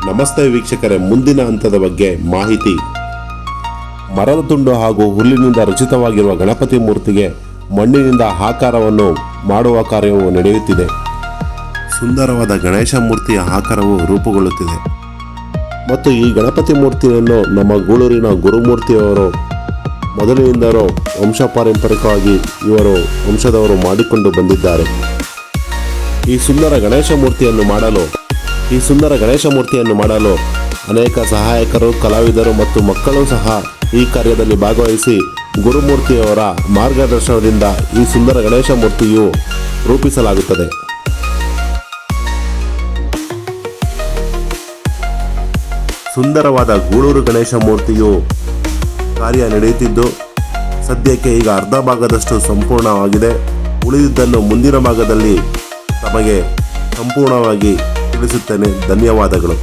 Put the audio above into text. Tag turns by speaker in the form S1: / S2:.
S1: ನಮಸ್ತೆ ವೀಕ್ಷಕರೇ, ಮುಂದಿನ ಹಂತದ ಬಗ್ಗೆ ಮಾಹಿತಿ. ಮರದ ತುಂಡು ಹಾಗೂ ಹುಲ್ಲಿನಿಂದ ರಚಿತವಾಗಿರುವ ಗಣಪತಿ ಮೂರ್ತಿಗೆ ಮಣ್ಣಿನಿಂದ ಆಕಾರವನ್ನು ಮಾಡುವ ಕಾರ್ಯವು ನಡೆಯುತ್ತಿದೆ. ಸುಂದರವಾದ ಗಣೇಶ ಮೂರ್ತಿಯ ಆಕಾರವು ರೂಪುಗೊಳ್ಳುತ್ತಿದೆ ಮತ್ತು ಈ ಗಣಪತಿ ಮೂರ್ತಿಯನ್ನು ನಮ್ಮ ಗೂಳೂರಿನ ಗುರುಮೂರ್ತಿಯವರು ಮೊದಲಿನಿಂದಲೂ ವಂಶಪಾರಂಪರಿಕವಾಗಿ ಇವರು ವಂಶದವರು ಮಾಡಿಕೊಂಡು ಬಂದಿದ್ದಾರೆ. ಈ ಸುಂದರ ಗಣೇಶ ಮೂರ್ತಿಯನ್ನು ಮಾಡಲು ಅನೇಕ ಸಹಾಯಕರು, ಕಲಾವಿದರು ಮತ್ತು ಮಕ್ಕಳು ಸಹ ಈ ಕಾರ್ಯದಲ್ಲಿ ಭಾಗವಹಿಸಿ ಗುರುಮೂರ್ತಿಯವರ ಮಾರ್ಗದರ್ಶನದಿಂದ ಈ ಸುಂದರ ಗಣೇಶ ಮೂರ್ತಿಯು ರೂಪಿಸಲಾಗುತ್ತದೆ. ಸುಂದರವಾದ ಗೂಳೂರು ಗಣೇಶ ಮೂರ್ತಿಯು ಕಾರ್ಯ ನಡೆಯುತ್ತಿದ್ದು ಸದ್ಯಕ್ಕೆ ಈಗ ಅರ್ಧ ಭಾಗದಷ್ಟು ಸಂಪೂರ್ಣವಾಗಿದೆ. ಉಳಿದಿದ್ದನ್ನು ಮುಂದಿನ ಭಾಗದಲ್ಲಿ ತಮಗೆ ಸಂಪೂರ್ಣವಾಗಿ ತಿಳಿಸುತ್ತೇನೆ. ಧನ್ಯವಾದಗಳು.